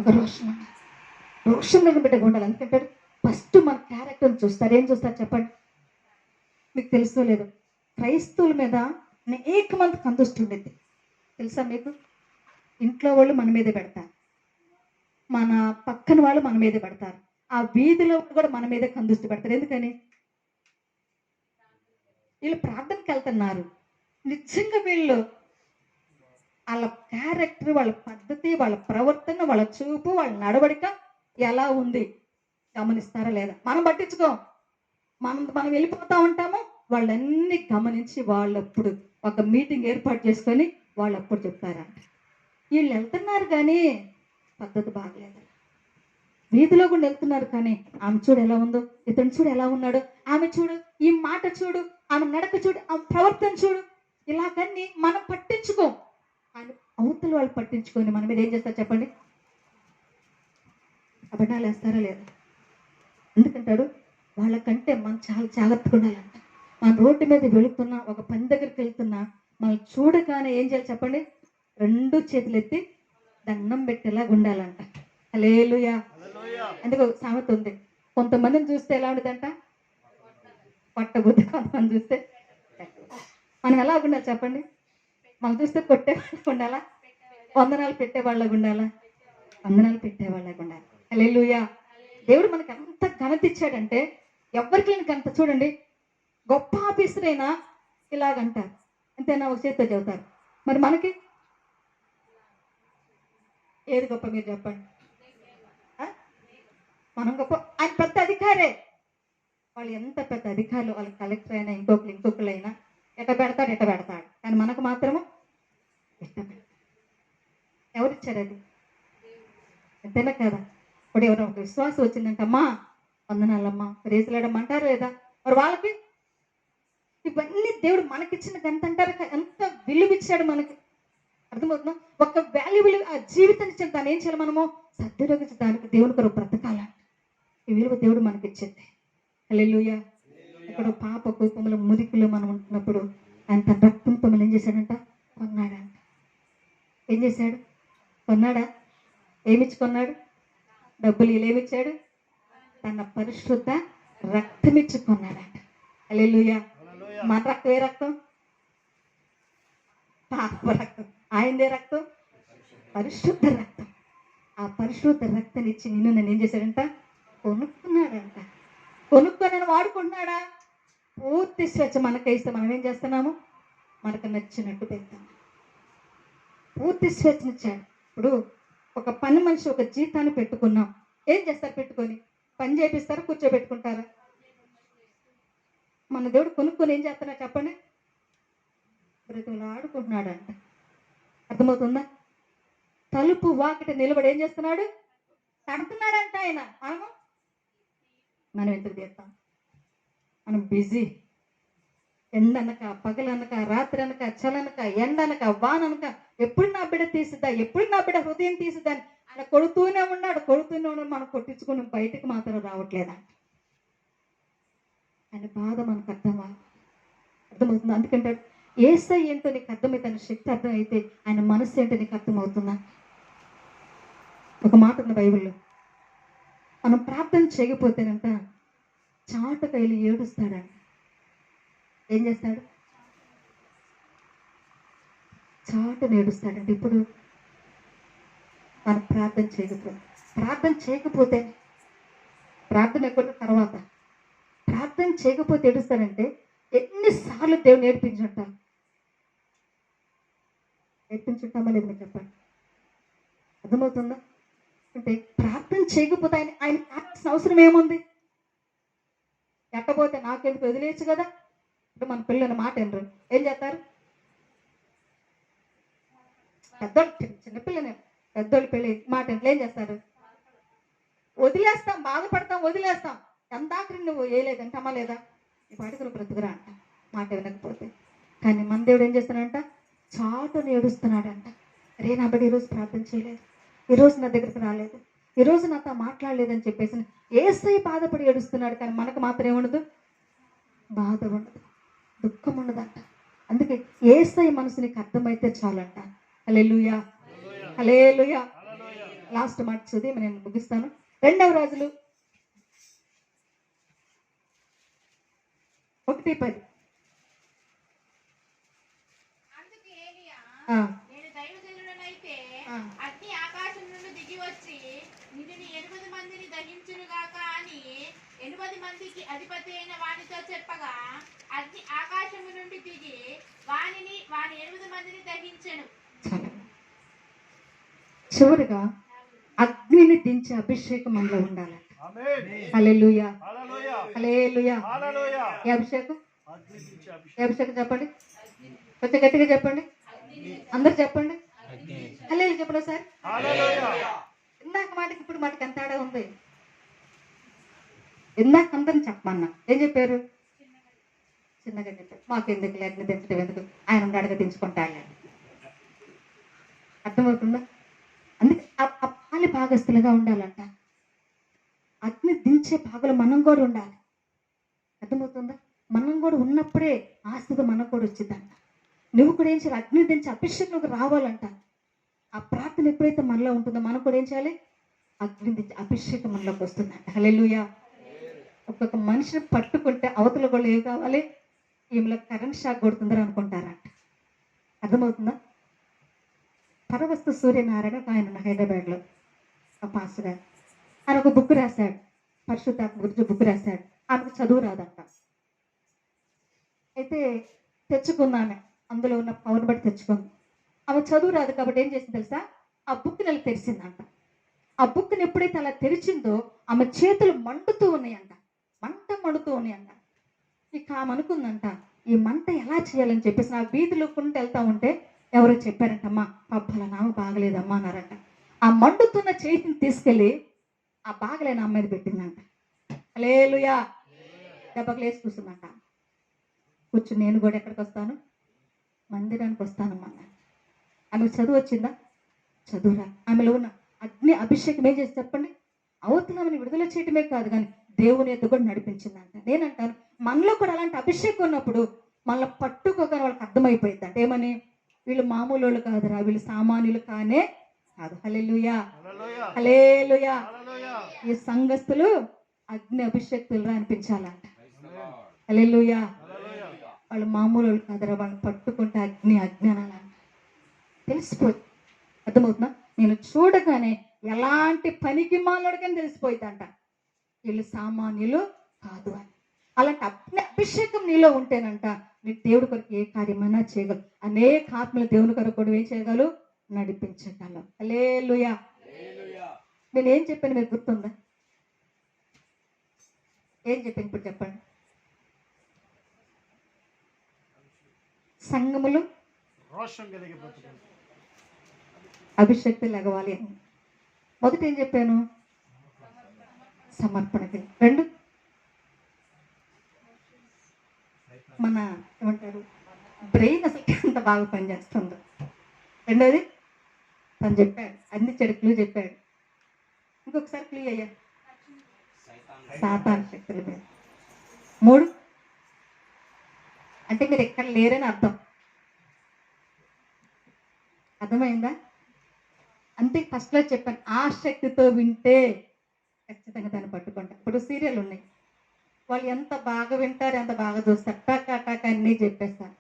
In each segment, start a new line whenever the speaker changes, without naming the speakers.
ఒక రోషం లేని బిడ్డగా ఉండాలి. ఎందుకంటే ఫస్ట్ మన క్యారెక్టర్ని చూస్తారు. ఏం చూస్తారు చెప్పండి? మీకు తెలుసో లేదు, క్రైస్తవుల మీద అనేక మంది కందుష్టి ఉండేది తెలుసా మీకు? ఇంట్లో వాళ్ళు మన మీదే పెడతారు, మన పక్కన వాళ్ళు మన మీదే పెడతారు, ఆ వీధిలో కూడా మన మీదే కందుష్టి పెడతారు. ఎందుకని? వీళ్ళు ప్రార్థనకి వెళ్తున్నారు, నిజంగా వీళ్ళు వాళ్ళ క్యారెక్టర్, వాళ్ళ పద్ధతి, వాళ్ళ ప్రవర్తన, వాళ్ళ చూపు, వాళ్ళ నడవడిక ఎలా ఉంది గమనిస్తారా లేదా? మనం పట్టించుకోం, మనం వెళ్ళిపోతా ఉంటాము. వాళ్ళన్నీ గమనించి వాళ్ళప్పుడు ఒక మీటింగ్ ఏర్పాటు చేసుకొని వాళ్ళప్పుడు చెప్తారంట, వీళ్ళు వెళ్తున్నారు కానీ పద్ధతి బాగలేదు. వీధిలో కూడా వెళ్తున్నారు కానీ ఆమె చూడు ఎలా ఉందో, ఇతను చూడు ఎలా ఉన్నాడు, ఆమె చూడు, ఈ మాట చూడు, ఆమె నడక చూడు, ఆమె ప్రవర్తన చూడు, ఇలాగన్నీ మనం పట్టించుకోం. అని అవతల వాళ్ళు పట్టించుకొని మన మీద ఏం చేస్తారు చెప్పండి? అబద్ధాలు వేస్తారా లేదా? ఎందుకంటాడు? వాళ్ళకంటే మనం చాలా జాగ్రత్తగా ఉండాలంట. మన రోడ్డు మీద వెళుతున్నా, ఒక పని దగ్గరికి వెళ్తున్నా, మనం చూడగానే ఏం చేయాలి చెప్పండి? 2 చేతులు ఎత్తి దండం పెట్టేలాగా ఉండాలంట. హల్లెలూయా. అందుకు సామెత ఉంది, కొంతమందిని చూస్తే ఎలా ఉండదంట? పట్టబుద్ధి. కొంతమంది చూస్తే మనం ఎలా ఉండాలి చెప్పండి? మనం చూస్తే కొట్టే వాళ్ళకు ఉండాలా? వందనాలు పెట్టే వాళ్ళకు ఉండాలా? వందనాలు పెట్టే వాళ్ళకు ఉండాలి. హల్లెలూయా. దేవుడు మనకి ఎంత ఘనత ఇచ్చాడంటే ఎవరికి లేని ఘనత. చూడండి, గొప్ప ఆఫీసర్ అయినా ఇలాగంటారు, అంతేనా? ఒక చేతితో చెబుతారు. మరి మనకి ఏది గొప్ప మీరు చెప్పండి? మనం గొప్ప, ఆయన పెద్ద అధికారే. వాళ్ళు ఎంత పెద్ద అధికారులు, వాళ్ళ కలెక్టర్ అయినా ఇంకొకరైనా ఎట్ట పెడతాడు. కానీ మనకు మాత్రము ఎట్ట పెడతాడు. ఎవరిచ్చారు అది? అంతేనా కదా? ఇప్పుడు ఎవరో ఒక విశ్వాసం వచ్చిందంటమ్మా, వందనాలమ్మా, రేసులాడమ్మంటారు లేదా? మరి వాళ్ళకి ఇవన్నీ దేవుడు మనకిచ్చిన గంట అంటారు. ఎంత విలువిచ్చాడు మనకి, అర్థమవుతుందా? ఒక వాల్యుబుల్ ఆ జీవితాన్ని ఇచ్చిన దాన్ని ఏం చేయాలి మనము? సద్వినియోగించడానికి దేవుని కొరకు బ్రతకాలంట. ఈ విలువ దేవుడు మనకిచ్చింది. హల్లెలూయా. ఇక్కడ పాప కోపములు మురికిలో మనం ఉంటున్నప్పుడు ఆయన తన రక్తంతో మనం ఏం చేశాడంట? కొన్నాడంట. ఏం చేశాడు? కొన్నాడా? ఏమిచ్చి కొన్నాడు? డబ్బులు ఏమిచ్చాడు? తన పరిశుద్ధ రక్తం ఇచ్చి కొన్నాడంట. హల్లెలూయా. మన రక్తం ఏ రక్తం? పాప రక్తం. ఆయనదే రక్తం పరిశుద్ధ రక్తం. ఆ పరిశుద్ధ రక్తాన్ని ఇచ్చి నిన్ను నన్ను ఏం చేశాడంట? కొనుక్కున్నాడంట. కొనుక్కొని వాడుకుంటున్నాడా? పూర్తి స్వేచ్ఛ మనకైస్తే మనం ఏం చేస్తున్నాము? మనకు నచ్చినట్టు పెడతాము. పూర్తి స్వేచ్ఛనిచ్చాడు. ఇప్పుడు ఒక పని మనిషి ఒక జీతాన్ని పెట్టుకున్నాం, ఏం చేస్తారు? పెట్టుకొని పని చేపిస్తారా? కూర్చోబెట్టుకుంటారా? మన దేవుడు కొనుక్కొని ఏం చేస్తున్నా చెప్పండి? బ్రతుకులు ఆడుకుంటున్నాడంట. అర్థమవుతుందా? తలుపు వాకిట నిలబడి ఏం చేస్తున్నాడు? తడుతున్నాడంట ఆయన. మనం ఎందుకు తీస్తాం? మనం బిజీ. ఎండనక, పగలనక, రాత్రి అనక, చలనక, ఎండనక, వాననక, ఎప్పుడు నా బిడ్డ తీసిద్దా, ఎప్పుడు నా బిడ్డ హృదయం తీసిద్దా అని ఆయన కొడుతూనే ఉన్నాడు. మనం కొట్టించుకుని బయటకు మాత్రం రావట్లేదంట. ఆయన బాధ మనకు అర్థమవుతుంది. అందుకంటే యేసై ఏంటో నీకు అర్థమైతే, ఆయన శక్తి అర్థమైతే ఆయన మనసు ఏంటో నీకు అర్థమవుతుందా? ఒక మాట ఉంది బైబిల్లో, మనం ప్రార్థన చేయకపోతేనంట చాటకైలు ఏడుస్తాడంట. ఏం చేస్తాడు? చాటును ఏడుస్తాడంట. ఇప్పుడు మనం ప్రార్థన చేయకపోతే ప్రార్థన ఎక్కడ తర్వాత ప్రార్థన చేయకపోతే ఏడుస్తాడంటే ఎన్నిసార్లు దేవుడు నేర్పించుంటామా లేదు మీరు చెప్పండి? అర్థమవుతుందా? అంటే ప్రార్థన చేయకపోతే ఆయన కావాల్సిన అవసరం ఏముంది? ఎట్టపోతే నాకెందుకు వదిలేయచ్చు కదా. ఇప్పుడు మన పిల్లల మాట వినరు, ఏం చేస్తారు? పెద్దోళ్ళు, చిన్నపిల్లనే, పెద్దోళ్ళు పెళ్ళి మాట ఇంట్లో ఏం చేస్తారు? వదిలేస్తాం, బాధపడతాం, వదిలేస్తాం. ఎందాకరి నువ్వు వేయలేదంటమా లేదా? ఈ పాటికి నువ్వు బ్రతుకురా అంట మాట వినకపోతే. కానీ మన దేవుడు ఏం చేస్తున్నాడంట? చాటును ఏడుస్తున్నాడంట. రే నా బిడ్డ ఈరోజు ప్రార్థన చేయలేదు, ఈరోజు నా దగ్గరికి రాలేదు, ఈరోజు నాతో మాట్లాడలేదని చెప్పేసి యేసయ్య బాధపడి ఏడుస్తున్నాడు. కానీ మనకు మాత్రం ఏముండదు? బాధ ఉండదు, దుఃఖం ఉండదంట. అందుకే యేసయ్య మనసు నీకు అర్థమైతే చాలంట. హల్లెలూయా, హల్లెలూయా. లాస్ట్ మాట చదివి నేను ముగిస్తాను. 2వ రాజులు 1:10.
నేను దైవజనుడనైతే అగ్ని ఆకాశం నుండి దిగి వచ్చి నిన్ను 8 మందిని దహించునుగాక అని 8 మందికి అధిపతి అయిన వానితో చెప్పగా అగ్ని ఆకాశము నుండి దిగి వాని 8 మందిని దహించెను.
చివరిగా అగ్నిని దించే అభిషేకం మనలో ఉండాలి. హల్లెలూయా, హల్లెలూయా. ఏ అభిషేకం? ఏ అభిషేకం చెప్పండి, కొంచెం గట్టిగా చెప్పండి, అందరు చెప్పండి. హల్లెలూయా చెప్పండి సార్. ఇందాక మాటకి ఇప్పుడు మాటకి ఎంత తేడా ఉంది. ఇందాక అందరిని చెప్పమన్నా ఏం చెప్పారు? చిన్నగా చెప్పారు. మాకు ఎందుకు అగ్ని దించడం ఎందుకు, ఆయన ఉన్నాడుగా దించుకుంటాడు. అర్థమవుతుందా? అందుకే ఆ పాలి భాగస్తులుగా ఉండాలంట. అగ్ని దించే భాగంలో మనం కూడా ఉండాలి. అర్థమవుతుందా? మనం కూడా ఉన్నప్పుడే ఆస్తిగా మనకు కూడా వచ్చిందంట. నువ్వు కూడా ఏం చేయాలి? అగ్ని దించి అభిషేకంలోకి రావాలంట. ఆ ప్రార్థన ఎప్పుడైతే మనలో ఉంటుందో మనం కూడా ఏం చేయాలి? అగ్ని దించి అభిషేకం మనలోకి వస్తుందంట. హల్లెలూయా. ఒక్కొక్క మనిషిని పట్టుకుంటే అవతల కూడా ఏం కావాలి? ఈమెలో కరెంట్ షాక్ కొడుతుందని అనుకుంటారంట. అర్థమవుతుందా? పరవస్తు సూర్యనారాయణ ఆయన హైదరాబాద్లో ఆ పాస్టర్ గారు, ఆయన ఒక బుక్ రాశాడు, పరిశుద్ధాత్మ గురించి బుక్ రాశాడు. ఆమెకు చదువు రాదంట. అయితే తెచ్చుకున్నాను, అందులో ఉన్న పవర్ బట్టి తెచ్చుకుంది. ఆమె చదువు రాదు కాబట్టి ఏం చేసింది తెలుసా? ఆ బుక్ని అలా తెరిచిందంట. ఆ బుక్ని ఎప్పుడైతే అలా తెరిచిందో ఆమె చేతులు మండుతూ ఉన్నాయంట, మండుతూ ఉన్నాయంట. ఇక ఆమె అనుకుందంట, ఈ మంట ఎలా చేయాలని చెప్పేసి నా వీధిలో కుంటూ వెళ్తా ఉంటే ఎవరో చెప్పారంటమ్మా, పబ్బల నామ బాగలేదమ్మా అన్నారంట. ఆ మండుతున్న చేతిని తీసుకెళ్ళి ఆ బాగలేని అమ్మ మీద పెట్టిందంట. హల్లెలూయా. దెబ్బకు లేచి కూర్చుందంట. కూర్చుని నేను కూడా ఎక్కడికి వస్తాను? మందిరానికి వస్తానమ్మా. ఆమెకు చదువు వచ్చిందా? చదువురా. ఆమెలో ఉన్న అగ్ని అభిషేకం ఏం చేసి చెప్పండి? అవతలమని విడుదల చేయటమే కాదు కానీ దేవుని ఎద్దు కూడా నడిపించిందంట. నేనంటాను, మనలో కూడా అలాంటి అభిషేకం ఉన్నప్పుడు మనల్ని పట్టుకోగానే వాళ్ళకి అర్థమైపోయింది అంటే ఏమని, వీళ్ళు మామూలు వాళ్ళు కాదురా, వీళ్ళు సామాన్యులు కానే కాదు. హల్లెలూయా, హల్లెలూయా. ఈ సంఘస్థులు అగ్ని అభిషేక్తులురా అనిపించాలంట. హల్లెలూయా. వాళ్ళు మామూలు వాళ్ళు కాదురా, వాళ్ళు పట్టుకుంటే అగ్ని అజ్ఞానాలంట. తెలిసిపోయింది. అర్థమవుతుందా? నేను చూడగానే ఎలాంటి పనికి మాలోడికని తెలిసిపోయిందంట, వీళ్ళు సామాన్యులు కాదు అని. అలాంటి అభిషేకం నీలో ఉంటేనంట నీ దేవుడి కొరకు ఏ కార్యమైనా చేయగలవు. అనేక ఆత్మలు దేవుని కొరకు కూడా ఏం చేయగలవు? నడిపించగలవు. హల్లెలూయా. నేను ఏం చెప్పాను మీకు గుర్తుందా? ఏం చెప్పాను ఇప్పుడు చెప్పండి. సంఘములు అభిషేక్తులు లెగవాలి అని. మొదట ఏం చెప్పాను? సమర్పణకి. 2 మన ఏమంటారు, బ్రెయిన్ అసలు ఎంత బాగా పనిచేస్తుందో. 2వది తను చెప్పాడు, అన్ని చెడుకులు చెప్పాడు. ఇంకొకసారి క్లియర్ అయ్యా, సాతాను శక్తుల మీద. 3 అంటే మీరు ఎక్కడ లేరని అర్థం. అర్థమైందా? అంతే. ఫస్ట్లో చెప్పాను, ఆ శక్తితో వింటే ఖచ్చితంగా దాన్ని పట్టుకుంటారు. ఇప్పుడు సీరియల్ ఉన్నాయి, వాళ్ళు ఎంత బాగా వింటారు, ఎంత బాగా చూస్తారు, టక్ అన్నీ చెప్పేస్తారు.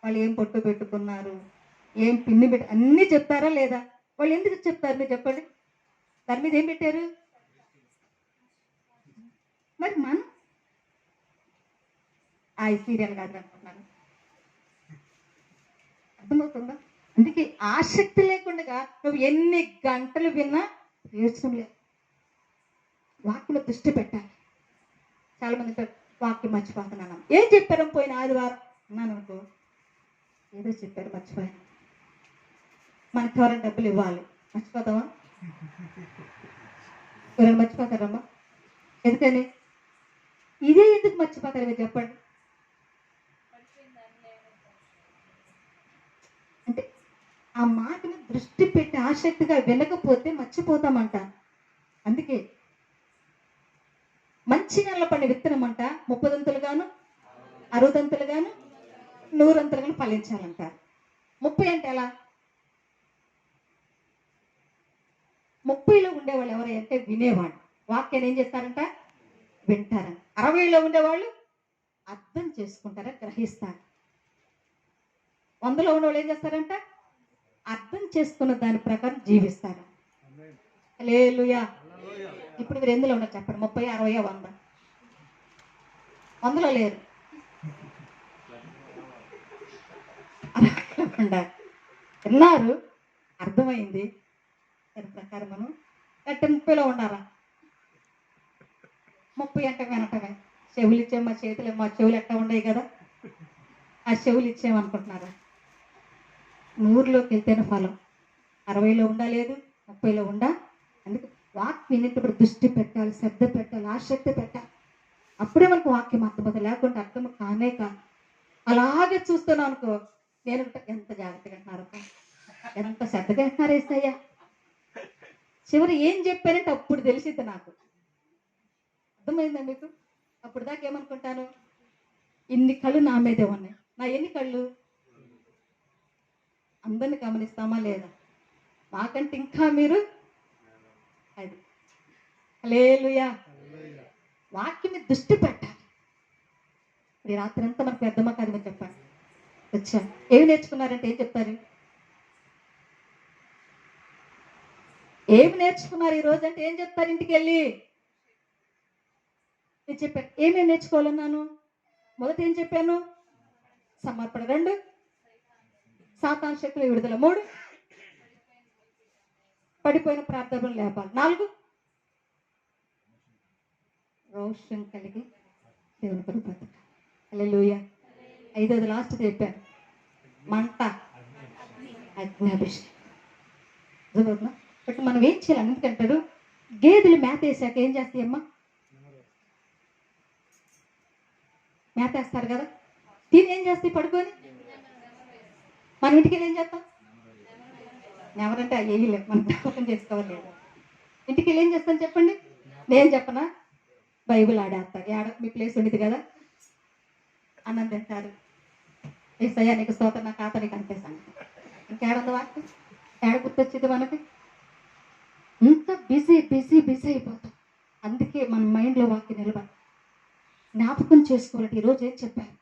వాళ్ళు ఏం పొట్టు పెట్టుకున్నారు, ఏం పిన్ని పెట్టి అన్నీ చెప్తారా లేదా? వాళ్ళు ఎందుకు చెప్తారు మీరు చెప్పండి? దాని మీద ఏం పెట్టారు? మరి మనం ఆ సీరియల్ కాదు అనుకుంటున్నాను. అర్థమవుతుందా? అందుకే ఆసక్తి లేకుండా నువ్వు ఎన్ని గంటలు విన్నా ప్రయోజనం లేదు. వాక్యం దృష్టి పెట్టాలి. చాలా మంది వాక్యం మర్చిపోతున్నాను. ఏం చెప్పారు పోయిన ఆదివారం అన్నాను అనుకో, ఏదో చెప్పారు మర్చిపోయాను. మనకి ఎవరైనా డబ్బులు ఇవ్వాలి, మర్చిపోతావా? ఎవరైనా మర్చిపోతారమ్మా? ఎందుకని? ఇదే ఎందుకు మర్చిపోతారు మీరు చెప్పండి? అంటే ఆ మాటను దృష్టి పెట్టి ఆసక్తిగా వినకపోతే మర్చిపోతామంట. అందుకే మంచి నెల పడిన విత్తనం అంట 30 దంతులుగాను 60 దంతులుగాను 100 దంతులుగాను ఫలించాలంట. 30 అంటే ఎలా? 30లో ఉండేవాళ్ళు ఎవరంటే వినేవాళ్ళు, వాక్యాన్ని ఏం చేస్తారంట, వింటారని. 60లో ఉండేవాళ్ళు అర్థం చేసుకుంటారా, గ్రహిస్తారు. 100లో ఉన్నవాళ్ళు ఏం చేస్తారంట, అర్థం చేసుకున్న దాని ప్రకారం జీవిస్తారు. హల్లెలూయా. ఇప్పుడు మీరు ఎందులో ఉన్నారు చెప్పండి, 30, 60, 100? 100లో లేరు, 60లో ఉండాలి. విన్నారు, అర్థమైంది, దాని ప్రకారం మనం 30లో ఉండాలా. 30 అంటే వినటమే. చెవులు ఇచ్చే మా చేతులు, మా చెవులు ఎట్టా ఉండవు కదా, ఆ చెవులు ఇచ్చేమనుకుంటున్నారా? 100లోకి వెళ్తేనే ఫలం. 60లో ఉండలేదు, 30లో ఉండా. అందుకే వాక్యం వినేటప్పుడు దృష్టి పెట్టాలి, శ్రద్ధ పెట్టాలి, ఆసక్తి పెట్టాలి. అప్పుడే మనకు వాక్యం అర్థమవుతుంది. లేకుంటే అర్థం కానే కాదు. అలాగే చూస్తున్నాను అనుకో, నేను ఎంత జాగ్రత్తగా అంటున్నారు, ఎంత శ్రద్ధగా అంటున్నారు ఏసయ్యా. చివరి ఏం చెప్పారంటే అప్పుడు తెలిసిద్ది నాకు. అర్థమైందా మీకు? అప్పుడు దాకా ఏమనుకుంటాను, ఇన్ని కళ్ళు నా మీదే ఉన్నాయి. నా ఎన్ని కళ్ళు? అందరిని గమనిస్తామా లేదా? మాకంటే ఇంకా మీరు అది. హల్లెలూయా. వాక్యం మీద దృష్టి పెట్టాలి. ఈ రాత్రి అంతా మనకు అర్థమా కాదు, మీరు చెప్పండి. వచ్చా ఏమి నేర్చుకున్నారంటే ఏం చెప్తారు? ఏమి నేర్చుకున్నారు ఈ రోజు అంటే ఏం చెప్తారు ఇంటికి వెళ్ళి? నేను చెప్పాను ఏమేమి నేర్చుకోవాలన్నాను. మొదట ఏం చెప్పాను? సమర్పణ. 2, సాతాను శక్తుల విడుదల. 3, పడిపోయిన ప్రార్థనలు లేపాలి. 4, రోషం కలిగి దేవుని కొరకు బ్రతకాలి. హల్లెలూయా. 5వది లాస్ట్ చెప్పాను, మంట, అగ్నిభిషేకం. బట్ మనం ఏం చేయాలి? ఎందుకంటాడు, గేదెలు మేత వేసాక ఏం చేస్తాయమ్మా? మేత వేస్తారు కదా, తిని ఏం చేస్తాయి పడుకొని? మనం ఇంటికి వెళ్ళి ఏం చేస్తాం? ఎవరంటే వేయలే, మనం జ్ఞాపకం చేసుకోవాలి. ఇంటికి వెళ్ళి ఏం చేస్తాను చెప్పండి? నేను చెప్పనా? బైబిల్ ఆడేస్తారు. ఆడ మీ ప్లేస్ ఉండేది కదా, అన్నం తింటారు. ఏసయ్యా నీకు స్తోత్రం, నా ఖాతా నీకు అనిపిస్తాను. ఇంకేడుంది వాక్యం? ఏడ గుర్తొచ్చింది మనకి? ఇంత బిజీ బిజీ బిజీ అయిపోతాం. అందుకే మన మైండ్లో వాక్యం నిలబడి జ్ఞాపకం చేసుకోవాలంటే ఈరోజు ఏం చెప్పారు?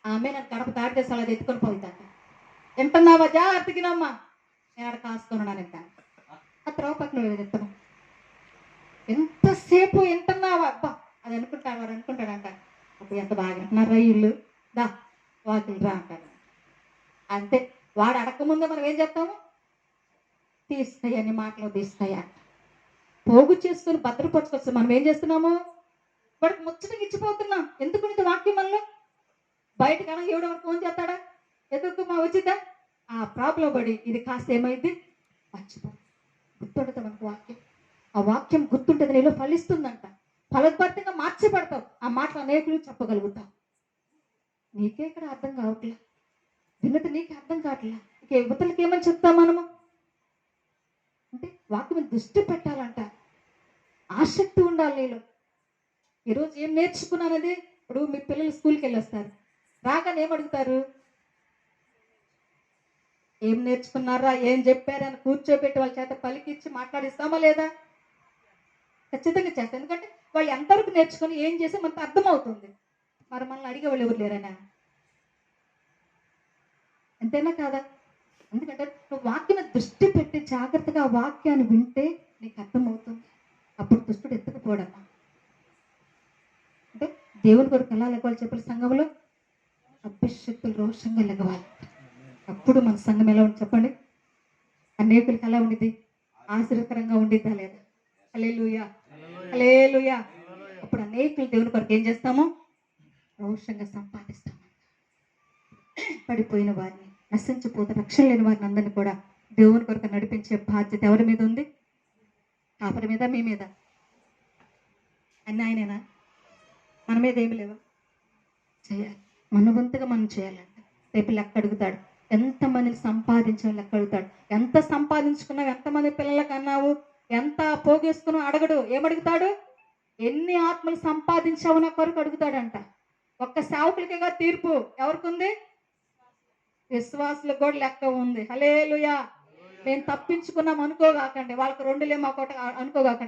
ఆమె నాకు గడప దాటి చేసి అలా ఎత్తుకొని పోయిందంట. వింటున్నావా? జాగ్రత్తగినమ్మా, నేను ఆడ కాసుకున్నాను. ఇంకా ఆ త్రోవ పక్కన చెప్తాను, ఎంతసేపు వింటున్నావా? అబ్బా అది అనుకుంటాడు, వాడు అనుకుంటాడంట, అప్పుడు ఎంత బాగా వింటున్నారా ఇల్లు, దా వాకిలు రా అంటాడు. అంతే, వాడు అడగకముందే మనం ఏం చెప్తాము? తీస్తాయని మాటలు తీస్తాయా, పోగు చేసుకుని భద్రపరచుకొస్తాం. మనం ఏం చేస్తున్నాము? వాడికి ముచ్చటకి ఇచ్చిపోతున్నాం. ఎందుకు ఇంత వాక్యం మనలో? బయటకు అనగా ఎవడో ఫోన్ చేస్తాడా, ఎందుకు మా వచ్చిద్దా, ఆ ప్రాబ్లం పడి ఇది కాస్త ఏమైంది మర్చిపో. గుర్తుంటుంది మనకు వాక్యం. ఆ వాక్యం గుర్తుంటుంది, నీలో ఫలిస్తుందంట. ఫలభరితంగా మార్చిపడతావు. ఆ మాటలు అనేకులు చెప్పగలుగుతావు. నీకే ఇక్కడ అర్థం కావట్లే, విన్నది నీకే అర్థం కావట్లే, ఇక యువతలకి ఏమని చెప్తాం మనము అంటే? వాక్యం దృష్టి పెట్టాలంట, ఆసక్తి ఉండాలి నీలో. ఈరోజు ఏం నేర్చుకున్నానది? ఇప్పుడు మీ పిల్లలు స్కూల్కి వెళ్ళొస్తారు, రాగానే ఏమడుగుతారు? ఏం నేర్చుకున్నారా, ఏం చెప్పారని కూర్చోబెట్టి వాళ్ళ చేత పలికిచ్చి మాట్లాడిస్తామా లేదా? ఖచ్చితంగా చేస్తాం. ఎందుకంటే వాళ్ళు ఎంతవరకు నేర్చుకొని ఏం చేస్తే మనకు అర్థమవుతుంది. మరి మనల్ని అడిగే వాళ్ళు ఎవరు లేరనా? అంతేనా కాదా? ఎందుకంటే నువ్వు వాక్యం దృష్టి పెట్టి జాగ్రత్తగా ఆ వాక్యాన్ని వింటే నీకు అర్థమవుతుంది. అప్పుడు దుష్టుడు ఎత్తుకుపోడమ్మా. అంటే దేవుని కొరకు ఎలా లెగవాలి చెప్పాలి? సంఘంలో అభిషక్తులు రోషంగా లెగవాలి. అప్పుడు మన సంఘం ఎలా ఉంది చెప్పండి? అనేకులకి ఎలా ఉండిద్ది? ఆశీర్వకరంగా ఉండిద్దా లేదా? హల్లెలూయా, హల్లెలూయా. అప్పుడు అనేకులు దేవుని కొరకు ఏం చేస్తాము? రోషంగా సంపాదిస్తాము. పడిపోయిన వారిని, నశించిపోతే రక్షణ లేని వారిని అందరినీ కూడా దేవుని కొరకు నడిపించే బాధ్యత ఎవరి మీద ఉంది? కాపరి మీద, మీ మీద? అన్నీ ఆయనేనా? మన మీద ఏమి లేవా? చేయాలి. మన వంతుగా మనం చేయాలంట. రేపు లెక్క అడుగుతాడు. ఎంతమందిని సంపాదించావు లెక్క అడుగుతాడు. ఎంత సంపాదించుకున్నావు, ఎంతమంది పిల్లలకు అన్నావు, ఎంత పోగేసుకున్నావు అడగడు. ఏమడుగుతాడు? ఎన్ని ఆత్మలు సంపాదించావు నా కొరకు అడుగుతాడంట. ఒక్క సేవకులకేగా తీర్పు, ఎవరికి ఉంది? విశ్వాసులకు కూడా లెక్క ఉంది. హల్లెలూయా. మేము తప్పించుకున్నాం అనుకోగాకండి, వాళ్ళకి రెండులేమో ఒకటి అనుకోగాకండి.